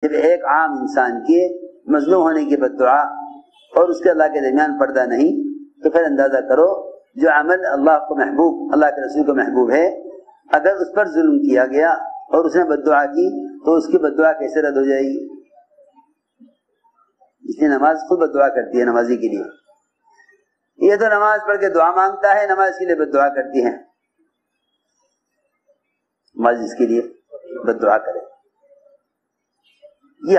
جب ایک عام انسان کے مظلوم ہونے کی بد دعا اور اس کے اللہ کے درمیان پردہ نہیں، تو پھر اندازہ کرو جو عمل اللہ کو محبوب، اللہ کے رسول کو محبوب ہے، اگر اس پر ظلم کیا گیا اور اس نے بد دعا کی تو اس کی بد دعا کیسے رد ہو جائے گی؟ اس لیے نماز خود بد دعا کرتی ہے نمازی کے لیے. یہ تو نماز پڑھ کے دعا مانگتا ہے، نماز کے لیے بد دعا کرتی ہے. نماز اس کے لیے بد دعا کرے. یہ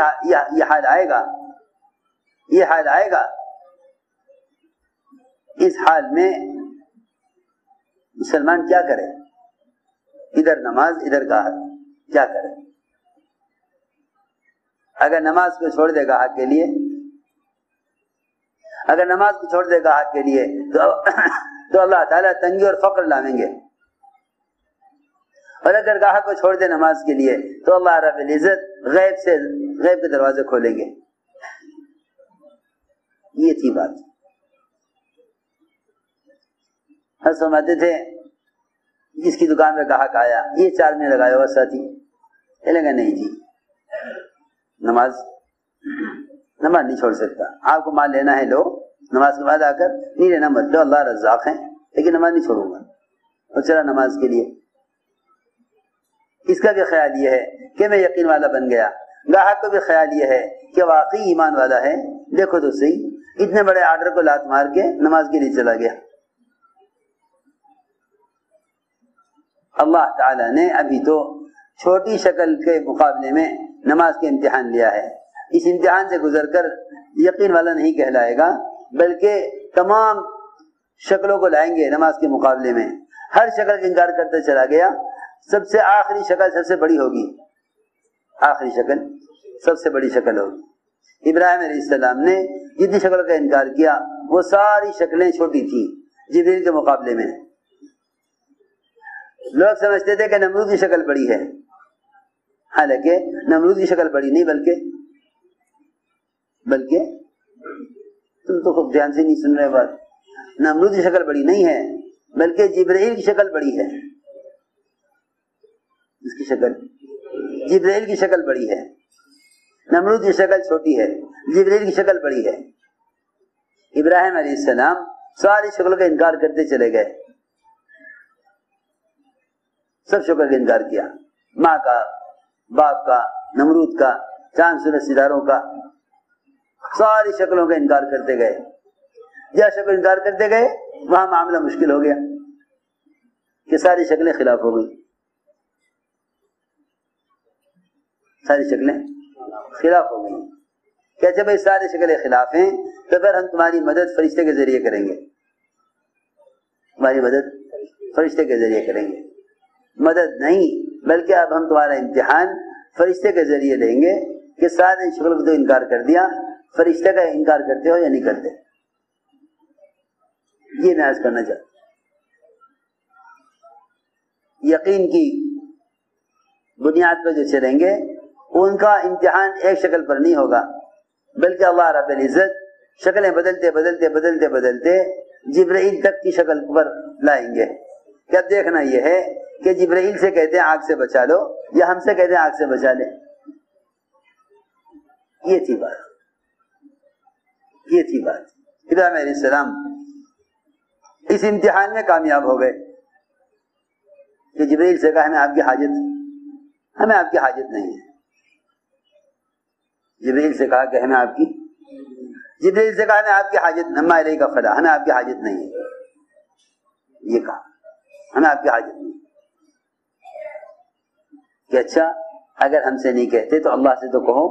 حال آئے گا، یہ حال آئے گا. اس حال میں مسلمان کیا کرے؟ ادھر نماز ادھر گاہک، کیا کرے؟ اگر نماز کو چھوڑ دے گا حق کے لیے، اگر نماز کو چھوڑ دے گا حق کے لیے تو اللہ تعالیٰ تنگی اور فقر لائیں گے. اور اگر گاہک کو چھوڑ دے نماز کے لیے تو اللہ رب العزت غیب کے دروازے کھولیں گے. یہ تھی بات. ہم سمجھتے تھے جس کی دکان میں گاہک آیا، یہ 4 مہینے لگایا ہوا ساتھی، کہنے گا نہیں جی نماز نہیں چھوڑ سکتا. آپ کو مال لینا ہے لو، نماز کے بعد آ کر نہیں لینا مت لو، اللہ رزاق ہے، لیکن نماز نہیں چھوڑوں گا. اور چلا نماز کے لیے. اس کا بھی خیال یہ ہے کہ میں یقین والا بن گیا. گاہک کو بھی خیال یہ ہے کہ واقعی ایمان والا ہے، دیکھو تو صحیح اتنے بڑے آرڈر کو لات مار کے نماز کے لیے چلا گیا. اللہ تعالیٰ نے ابھی تو چھوٹی شکل کے مقابلے میں نماز کے امتحان لیا ہے. اس امتحان سے گزر کر یقین والا نہیں کہلائے گا، بلکہ تمام شکلوں کو لائیں گے نماز کے مقابلے میں. ہر شکل کا انکار کرتے چلا گیا. سب سے آخری شکل سب سے بڑی ہوگی، آخری شکل سب سے بڑی شکل ہوگی. ابراہیم علیہ السلام نے جتنی شکل کا انکار کیا وہ ساری شکلیں چھوٹی تھیں جبریل کے مقابلے میں. لوگ سمجھتے تھے کہ نمرود کی شکل بڑی ہے، حالانکہ نمرود کی شکل بڑی نہیں بلکہ تم تو خوب دھیان سے نہیں سن رہے بات. نمرود کی شکل بڑی نہیں ہے بلکہ جبرائیل کی شکل بڑی ہے. اس کی شکل جبرائیل کی شکل بڑی ہے، نمرود کی شکل چھوٹی ہے، جبرائیل کی شکل بڑی ہے. ابراہیم علیہ السلام ساری شکلوں کا انکار کرتے چلے گئے. سب شکل کا انکار کیا، ماں کا، باپ کا، نمرود کا، چاند سورج ستاروں کا، ساری شکلوں کا انکار کرتے گئے. جہاں شکل انکار کرتے گئے وہاں معاملہ مشکل ہو گیا کہ ساری شکلیں خلاف ہو گئی. ساری شکلیں خلاف ہو گئی. کہتے بھائی ساری شکلیں خلاف ہیں تو پھر ہم تمہاری مدد فرشتے کے ذریعے کریں گے. تمہاری مدد فرشتے کے ذریعے کریں گے. مدد نہیں بلکہ اب ہم تمہارا امتحان فرشتے کے ذریعے لیں گے کہ سارے شکل کو تو انکار کر دیا، فرشتے کا انکار کرتے ہو یا نہیں کرتے. یہ میں عرض کرنا چاہتا ہوں. یقین کی بنیاد پر جو چلیں گے ان کا امتحان ایک شکل پر نہیں ہوگا، بلکہ اللہ رب العزت شکلیں بدلتے بدلتے بدلتے بدلتے جبرائیل تک کی شکل پر لائیں گے. کیا دیکھنا یہ ہے کہ جبرائیل سے کہتے ہیں آگ سے بچا لو یا ہم سے کہتے ہیں آگ سے بچا لے. یہ تھی بات. ابراہیم علیہ السلام اس امتحان میں کامیاب ہو گئے کہ جبرائیل سے کہا ہمیں آپ کی حاجت نہیں ہے. جبرائیل سے کہا کہ ہمیں آپ کی حاجت نما علیہ کا فلا، ہمیں آپ کی حاجت نہیں ہے. یہ کہا ہمیں آپ کی حاجت نہیں کہ اچھا اگر ہم سے نہیں کہتے تو اللہ سے تو کہو.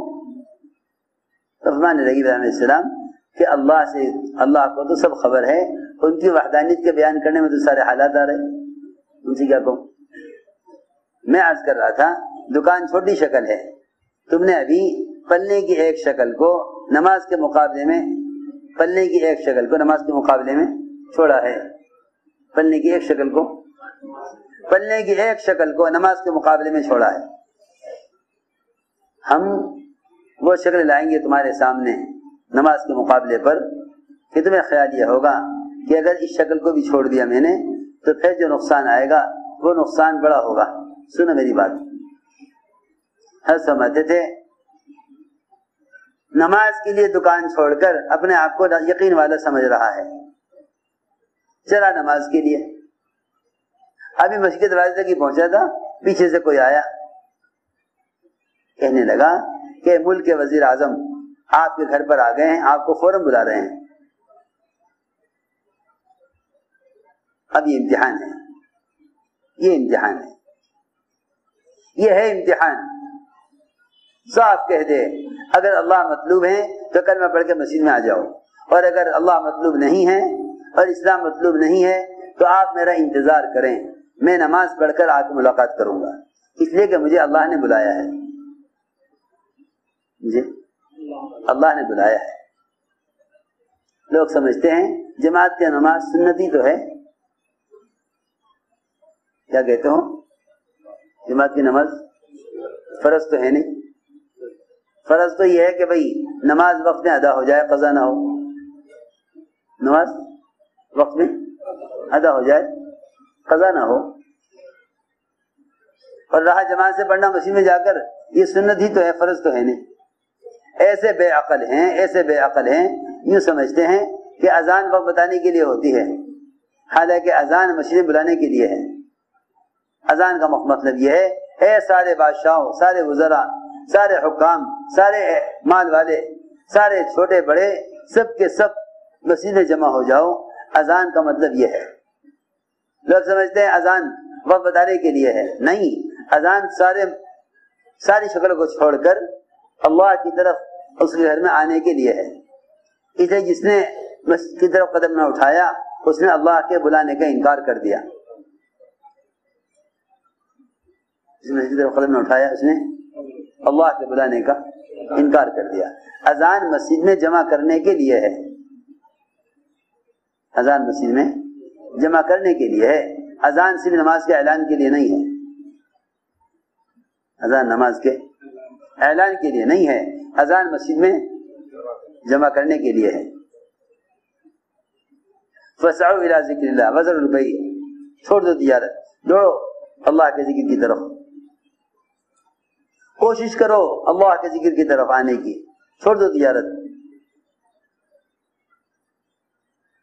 تو فرمانے لگی ابراہیم علیہ السلام کہ اللہ کو تو سب خبر ہے، ان کی وحدانیت کے بیان کرنے میں تو سارے حالات آ رہے، ان سے کیا کہوں. میں عرض کر رہا تھا دکان چھوٹی شکل ہے، تم نے ابھی پلنے کی ایک شکل کو نماز کے مقابلے میں چھوڑا ہے. پلنے کی ایک شکل کو نماز کے مقابلے میں چھوڑا ہے. ہم وہ شکل لائیں گے تمہارے سامنے نماز کے مقابلے پر کہ تمہیں خیال یہ ہوگا کہ اگر اس شکل کو بھی چھوڑ دیا میں نے تو پھر جو نقصان آئے گا وہ نقصان بڑا ہوگا. سنو میری بات. ہر سمجھتے تھے نماز کے لیے دکان چھوڑ کر اپنے آپ کو یقین والا سمجھ رہا ہے، چلا نماز کے لیے، ابھی مسجد کے دروازے تک ہی پہنچا تھا، پیچھے سے کوئی آیا، کہنے لگا کہ ملک کے وزیر اعظم آپ کے گھر پر آ گئے ہیں، آپ کو فوراً بلا رہے ہیں۔ اب یہ امتحان ہے، یہ امتحان ہے، یہ ہے امتحان۔ صاف کہہ دے اگر اللہ مطلوب ہے تو کلمہ پڑھ کے مسجد میں آ جاؤ، اور اگر اللہ مطلوب نہیں ہے اور اسلام مطلوب نہیں ہے تو آپ میرا انتظار کریں، میں نماز پڑھ کر آ کے ملاقات کروں گا، اس لیے کہ مجھے اللہ نے بلایا ہے، مجھے اللہ نے بلایا ہے۔ لوگ سمجھتے ہیں جماعت کی نماز سنتی تو ہے، کیا کہتے ہو؟ جماعت کی نماز فرض تو ہے نہیں، فرض تو یہ ہے کہ بھئی نماز وقت میں ادا ہو جائے، قضا نہ ہو، نماز وقت میں ادا ہو جائے، قضا نہ ہو، اور رہا جماعت سے پڑھنا مسجد میں جا کر، یہ سنت ہی تو ہے، فرض تو ہے نہیں۔ ایسے بے عقل ہیں، ایسے بے عقل ہیں، یوں سمجھتے ہیں کہ اذان وقت بتانے کے لیے ہوتی ہے، حالانکہ اذان مسجد بلانے کے لیے ہے۔ اذان کا مطلب یہ ہے اے سارے بادشاہوں، سارے وزراء، سارے حکام، سارے مال والے، سارے چھوٹے بڑے، سب کے سب مسجد میں جمع ہو جاؤ، اذان کا مطلب یہ ہے۔ لوگ سمجھتے ہیں اذان وقت بتانے کے لیے ہے، نہیں، اذان ساری شکل کو چھوڑ کر اللہ کی طرف اس کے گھر میں آنے کے لیے ہے۔ اس لیے جس نے مسجد کی طرف قدم نہ اٹھایا اس نے اللہ کے بلانے کا انکار کر دیا، جس نے مسجد کی طرف قدم نہ اٹھایا اس نے اللہ کے بلانے کا انکار کر دیا۔ اذان مسجد میں جمع کرنے کے لیے ہے، اذان مسجد میں جمع کرنے کے لیے ہے، اذان صرف نماز کے اعلان کے لیے نہیں ہے، اذان نماز کے اعلان کے لیے نہیں ہے، اذان مسجد میں جمع کرنے کے لیے ہے۔ فَسْعَوْا إِلَىٰ ذِكْرِ اللَّهِ وَذَرُوا الْبَيْعَ، چھوڑ دو تجارت، دوڑو اللہ کے ذکر کی طرف، کوشش کرو اللہ کے ذکر کی طرف آنے کی، چھوڑ دو تجارت۔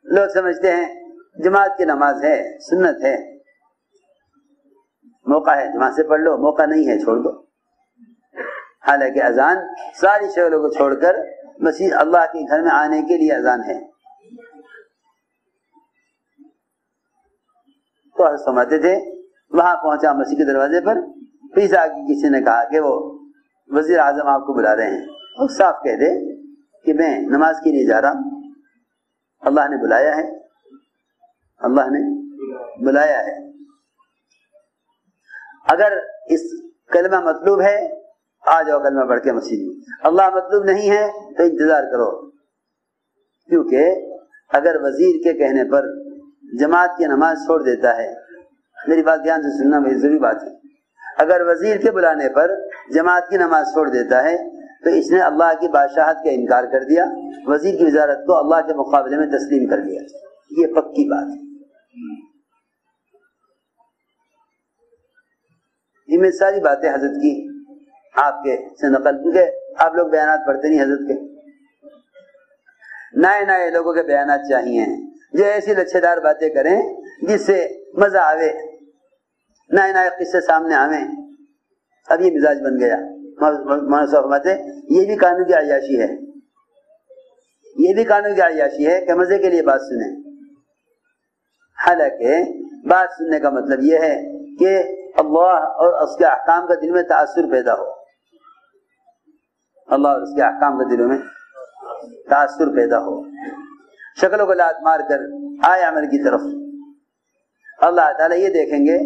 لوگ سمجھتے ہیں جماعت کی نماز ہے، سنت ہے، موقع ہے جماعت سے پڑھ لو، موقع نہیں ہے چھوڑ دو، حالانکہ اذان ساری شکلوں کو چھوڑ کر مسجد اللہ کے گھر میں آنے کے لیے اذان ہے۔ تو حضرت فرماتے تھے وہاں پہنچا مسجد کے دروازے پر، پیچھے آگے کسی نے کہا کہ وہ وزیر اعظم آپ کو بلا رہے ہیں، اور صاف کہہ دے کہ میں نماز کے لیے جا رہا ہوں، اللہ نے بلایا ہے، اللہ نے بلایا ہے۔ اگر اس کلمہ مطلوب ہے آ جاؤ کلمہ پڑھ کے مسجد میں، اللہ مطلوب نہیں ہے تو انتظار کرو، کیونکہ اگر وزیر کے کہنے پر جماعت کی نماز چھوڑ دیتا ہے، میری بات دھیان سے سننا، میری ضروری بات ہے، اگر وزیر کے بلانے پر جماعت کی نماز چھوڑ دیتا ہے تو اس نے اللہ کی بادشاہت کا انکار کر دیا، وزیر کی وزارت کو اللہ کے مقابلے میں تسلیم کر دیا، یہ پکی بات ہے۔ یہ میں ساری باتیں حضرت کی آپ کے سے نقل، کیونکہ آپ لوگ بیانات پڑھتے نہیں حضرت کے، نئے نئے لوگوں کے بیانات چاہیے جو ایسی لچھے دار باتیں کریں جس سے مزہ آوے، نئے نئے قصے سامنے آویں۔ اب یہ مزاج بن گیا، مولانا صاحب فرماتے یہ بھی قانون کی عیاشی ہے، یہ بھی قانون کی عیاشی ہے کہ مزے کے لیے بات سنیں، حالانکہ بات سننے کا مطلب یہ ہے کہ اللہ اور اس کے احکام کا دل میں تاثر پیدا ہو، اللہ اور اس کے احکام کا دلوں میں تاثر پیدا ہو، شکلوں کو لات مار کر آئے عمل کی طرف۔ اللہ تعالیٰ یہ دیکھیں گے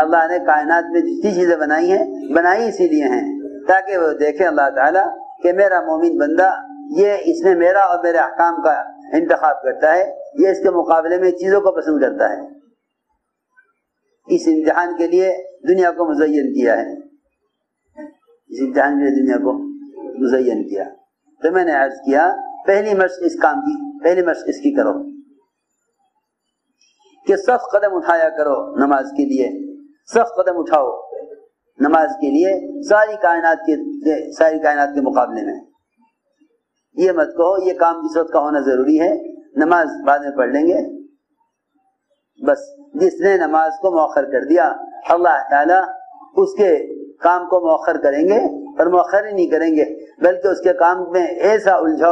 اللہ نے کائنات میں جتنی چیزیں بنائی ہیں بنائی اسی لیے ہیں تاکہ وہ دیکھیں اللہ تعالیٰ کہ میرا مومن بندہ یہ اس نے میرا اور میرے احکام کا انتخاب کرتا ہے، یہ اس کے مقابلے میں چیزوں کو پسند کرتا ہے۔ اس امتحان کے لیے دنیا کو مزین کیا ہے، اس امتحان کے لیے دنیا کو مزین کیا۔ تو میں نے عرض کیا پہلی مشق اس کام کی، پہلی مشق اس کی کرو کہ سخت قدم اٹھایا کرو نماز کے لیے، سخت قدم اٹھاؤ نماز کے لیے ساری کائنات کے مقابلے میں۔ یہ مت کہو یہ کام اس وقت کا ہونا ضروری ہے، نماز بعد میں پڑھ لیں گے۔ بس جس نے نماز کو مؤخر کر دیا اللہ تعالیٰ اس کے کام کو مؤخر کریں گے، اور مؤخر ہی نہیں کریں گے بلکہ اس کے کام میں ایسا الجھاؤ